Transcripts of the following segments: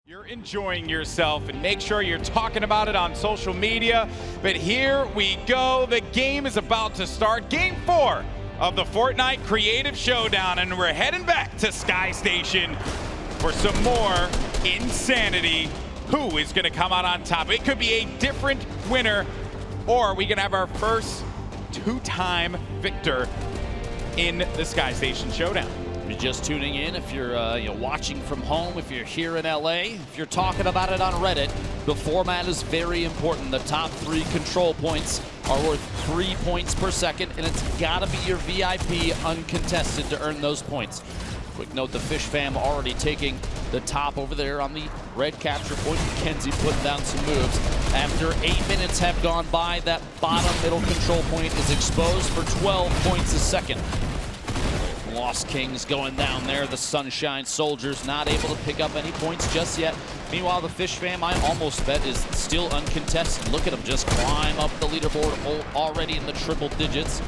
You're enjoying yourself, and make sure you're talking about it on social media. But here we go. The game is about to start. Game 4 of the Fortnite Creative Showdown, and we're heading back to Sky Station for some more insanity. Who is going to come out on top? It could be a different winner, or we can have our first two-time victor in the Sky Station Showdown. If you're just tuning in, if you're watching from home, if you're here in LA, if you're talking about it on Reddit, the format is very important. The top 3 control points are worth 3 points per second, and it's gotta be your VIP uncontested to earn those points. Quick note, the FishFam already taking the top over there on the red capture point. Mackenzie putting down some moves. After 8 minutes have gone by, that bottom middle control point is exposed for 12 points a second. Lost Kings going down there. The Sunshine Soldiers not able to pick up any points just yet. Meanwhile, the FishFam, I almost bet, is still uncontested. Look at them just climb up the leaderboard already in the triple digits.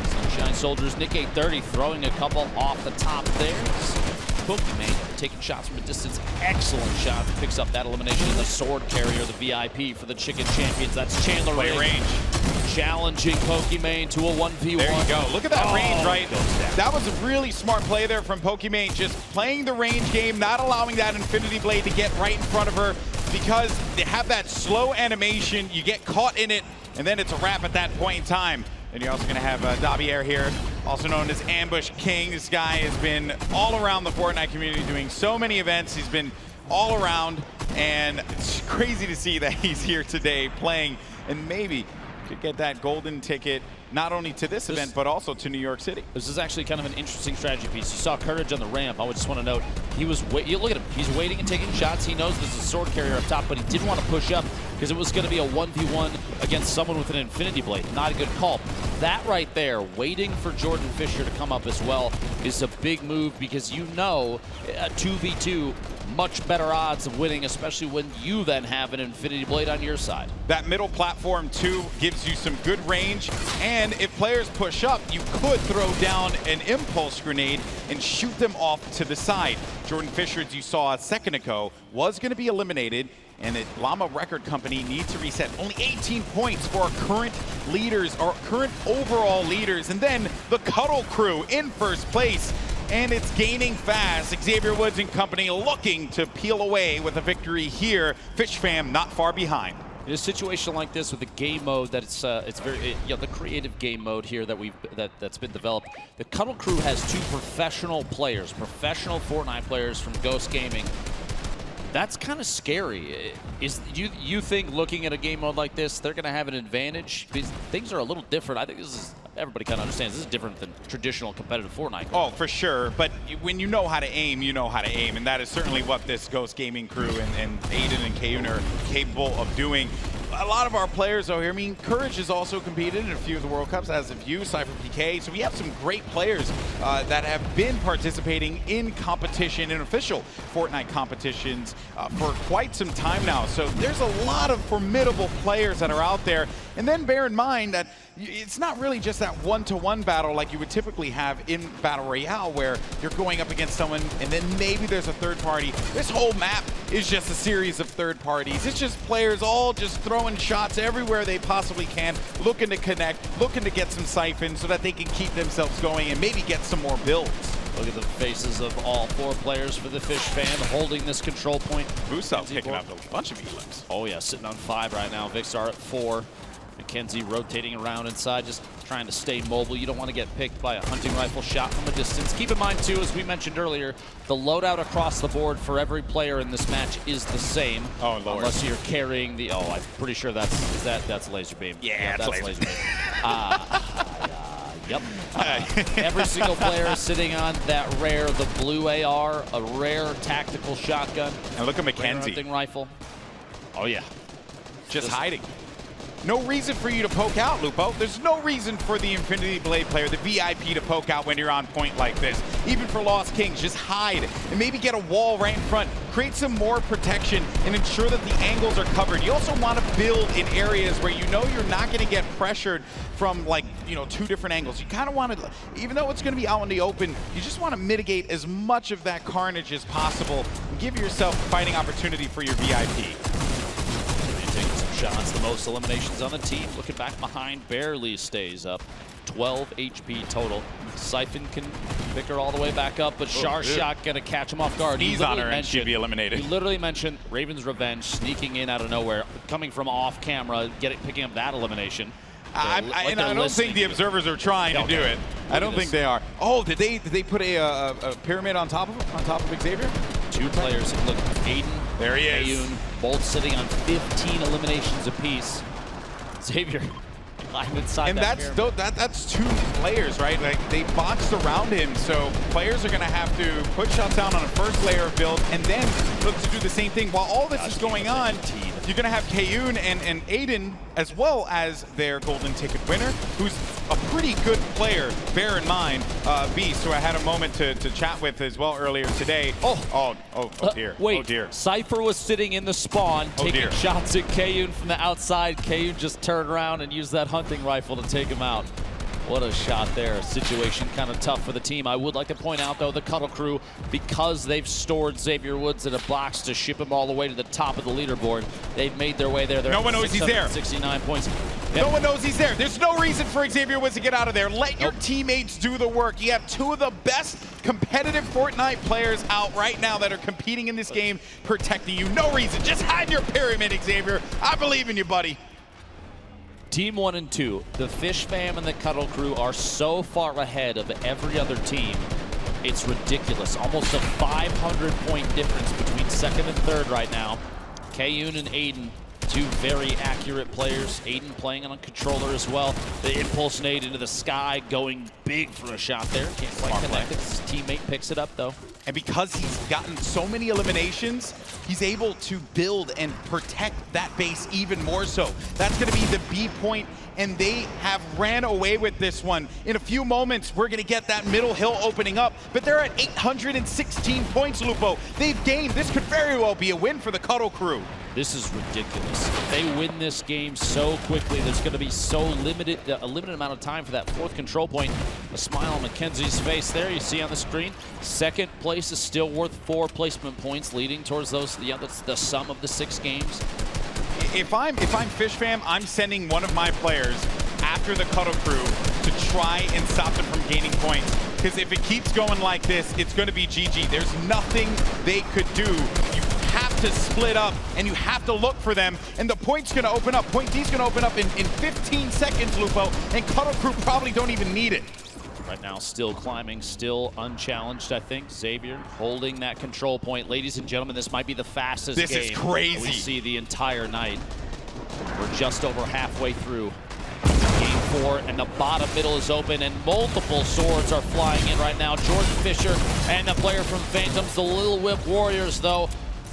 Sunshine Soldiers, Nick 830 throwing a couple off the top there. Pokemon taking shots from a distance. Excellent shot. Picks up that elimination. The sword carrier, the VIP for the Chicken Champions. That's Chandler. Play range. Challenging Pokemon to a 1v1. There you go. Look at that range, right? That was a really smart play there from Pokemon, just playing the range game, not allowing that Infinity Blade to get right in front of her, because they have that slow animation. You get caught in it, and then it's a wrap at that point in time. And you're also going to have Davier here, also known as Ambush King. This guy has been all around the Fortnite community doing so many events. He's been all around, and it's crazy to see that he's here today playing, and maybe could get that golden ticket not only to this event, but also to New York City. This is actually kind of an interesting strategy piece. You saw Courage on the ramp. I would just want to note, he was look at him. He's waiting and taking shots. He knows there's a sword carrier up top, but he didn't want to push up because it was going to be a 1v1 against someone with an Infinity Blade. Not a good call. That right there, waiting for Jordan Fisher to come up as well, is a big move, because you know a 2v2, much better odds of winning, especially when you then have an Infinity Blade on your side. That middle platform too gives you some good range, and if players push up, you could throw down an impulse grenade and shoot them off to the side. Jordan Fisher, as you saw a second ago, was going to be eliminated, and the Llama Record Company needs to reset. Only 18 points for our current leaders, our current overall leaders, and then the Cuddle crew in first place. And it's gaining fast. Xavier Woods and company looking to peel away with a victory here. FishFam not far behind. In a situation like this with the game mode, that it's very the creative game mode here that's been developed. The Cuddle crew has 2 professional players, professional Fortnite players from Ghost Gaming. That's kind of scary. You think looking at a game mode like this, they're going to have an advantage? Because things are a little different. I think this is, everybody kind of understands this is different than traditional competitive Fortnite. Oh, for sure. But when you know how to aim, you know how to aim. And that is certainly what this Ghost Gaming crew and Aiden and Kayun are capable of doing. A lot of our players out here, I mean, Courage has also competed in a few of the World Cups, as have you, Cypher PK. So we have some great players that have been participating in competition, in official Fortnite competitions for quite some time now. So there's a lot of formidable players that are out there. And then bear in mind that it's not really just that one-to-one battle like you would typically have in Battle Royale, where you're going up against someone and then maybe there's a third party. This whole map is just a series of third parties. It's just players all just throwing shots everywhere they possibly can, looking to connect, looking to get some siphons so that they can keep themselves going and maybe get some more builds. Look at the faces of all 4 players for the FishFam holding this control point. Muselk picking up a bunch of elims. Oh yeah, sitting on 5 right now. Vixar at 4. Mackenzie rotating around inside, just trying to stay mobile. You don't want to get picked by a hunting rifle shot from a distance. Keep in mind too, as we mentioned earlier, the loadout across the board for every player in this match is the same. Oh Lord. Unless you're carrying the, I'm pretty sure that's laser beam. Yeah, that's laser beam. Yep. Every single player is sitting on that rare, the blue AR, a rare tactical shotgun. And look at Mackenzie. Hunting rifle. Oh yeah. Just hiding. no reason for you to poke out, Lupo. There's no reason for the Infinity Blade player, the VIP, to poke out when you're on point like this. Even for Lost Kings, just hide and maybe get a wall right in front. Create some more protection and ensure that the angles are covered. You also want to build in areas where you know you're not going to get pressured from, like, you know, 2 different angles. You kind of want to, even though it's going to be out in the open, you just want to mitigate as much of that carnage as possible and give yourself a fighting opportunity for your VIP. Taking some shots, the most eliminations on the team. Looking back behind, barely stays up. 12 HP total. Siphon can pick her all the way back up, but Shot gonna catch him off guard. He's on her and she'd be eliminated. He literally mentioned Raven's Revenge sneaking in out of nowhere, coming from off camera, picking up that elimination. I don't think the observers are trying to do it. I don't think they are. Oh, did they put a pyramid on top of him? On top of Xavier? 2 players. Look, Aiden, there he is. Ayun, both sitting on 15 eliminations apiece. Xavier. And that's 2 players, right? Like, they boxed around him, so players are going to have to put shots down on a first layer of build and then look to do the same thing. While all this is going on, you're going to have Kayun and Aiden, as well as their golden ticket winner, who's a pretty good player, bear in mind, Beast, who I had a moment to chat with as well earlier today. Oh dear. Wait, oh dear. Cypher was sitting in the spawn, taking shots at Kayun from the outside. Kayun just turned around and used that hunting rifle to take him out. What a shot there. Situation kind of tough for the team. I would like to point out, though, the Cuddle crew, because they've stored Xavier Woods in a box to ship him all the way to the top of the leaderboard, they've made their way there. No one knows he's there. 69 points. No one knows he's there. There's no reason for Xavier Woods to get out of there. Let your teammates do the work. You have 2 of the best competitive Fortnite players out right now that are competing in this game, protecting you. No reason. Just hide your pyramid, Xavier. I believe in you, buddy. Team 1 and 2, the FishFam and the Cuddle crew are so far ahead of every other team. It's ridiculous. Almost a 500-point difference between 2nd and 3rd right now. Kayun and Aiden, 2 very accurate players. Aiden playing on a controller as well. The impulse nade into the sky, going big for a shot there. Can't quite connect it. His teammate picks it up, though. And because he's gotten so many eliminations, he's able to build and protect that base even more so. That's going to be the B point, and they have ran away with this one. In a few moments, we're going to get that middle hill opening up, but they're at 816 points, Lupo. They've gained. This could very well be a win for the Cuddle crew. This is ridiculous. If they win this game so quickly, there's going to be so a limited amount of time for that 4th control point. A smile on Mackenzie's face there, you see on the screen. 2nd place is still worth 4 placement points, leading towards those. Yeah, that's the sum of the 6 games. If I'm FishFam, I'm sending one of my players after the Cuddle crew to try and stop them from gaining points. Because if it keeps going like this, it's going to be GG. There's nothing they could do. You have to split up, and you have to look for them, and the point's going to open up. Point D's going to open up in 15 seconds, Lupo, and Cuddle crew probably don't even need it. Right now, still climbing, still unchallenged, I think. Xavier holding that control point. Ladies and gentlemen, this might be the fastest game is crazy. We see the entire night. We're just over halfway through Game 4, and the bottom middle is open, and multiple swords are flying in right now. Jordan Fisher and the player from Phantoms, the Little Whip Warriors, though.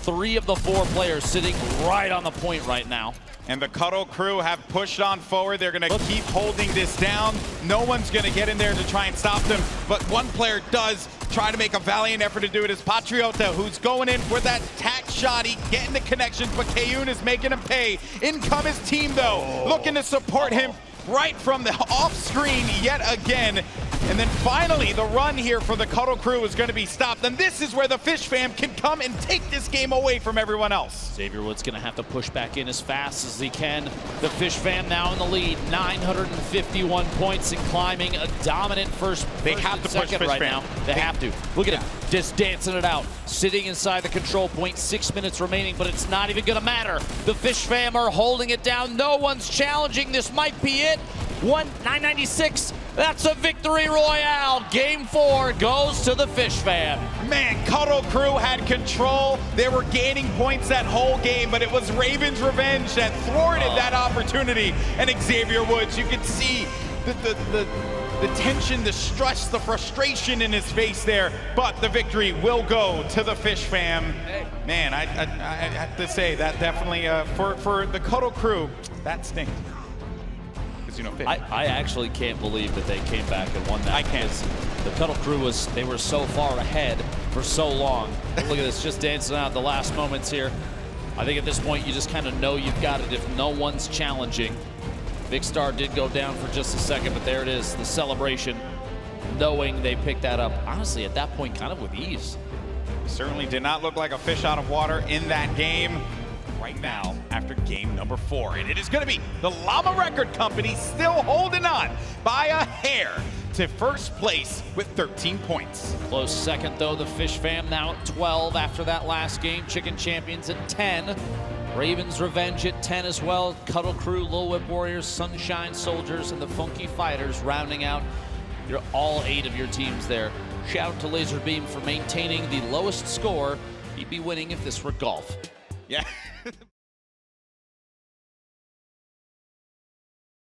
3 of the 4 players sitting right on the point right now. And the Cuddle crew have pushed on forward. They're going to keep holding this down. No one's going to get in there to try and stop them. But one player does try to make a valiant effort to do it. Is Patriota, who's going in for that tack shot. He getting the connections, but Kayun is making him pay. In come his team, though, looking to support him right from the off screen yet again. And then finally, the run here for the Cuddle crew is going to be stopped. And this is where the FishFam can come and take this game away from everyone else. Xavier Woods going to have to push back in as fast as he can. The FishFam now in the lead, 951 points and climbing a dominant first. They have to push FishFam right now. They have to. Look at him, just dancing it out, sitting inside the control point. 6 minutes remaining, but it's not even going to matter. The FishFam are holding it down. No one's challenging. This might be it. 996. That's a victory royale. Game 4 goes to the FishFam. Man, Cuddle crew had control. They were gaining points that whole game, but it was Raven's Revenge that thwarted that opportunity. And Xavier Woods, you could see the tension, the stress, the frustration in his face there. But the victory will go to the FishFam. Man, I have to say that definitely for the Cuddle crew, that stinks. Casino Fish. I actually can't believe that they came back and won that. I can't. Because the Cuddle crew they were so far ahead for so long. Look at this, just dancing out the last moments here. I think at this point you just kind of know you've got it if no one's challenging. Big Star did go down for just a second, but there it is, the celebration, knowing they picked that up, honestly, at that point, kind of with ease. Certainly did not look like a fish out of water in that game. Right now, after game number 4, and it is going to be the Llama Record Company still holding on by a hair to first place with 13 points. Close second, though, the FishFam now at 12 after that last game. Chicken Champions at 10. Ravens Revenge at 10 as well. Cuddle Crew, Lil Whip Warriors, Sunshine Soldiers, and the Funky Fighters rounding out all 8 of your teams there. Shout out to Laserbeam for maintaining the lowest score. He'd be winning if this were golf. Yeah.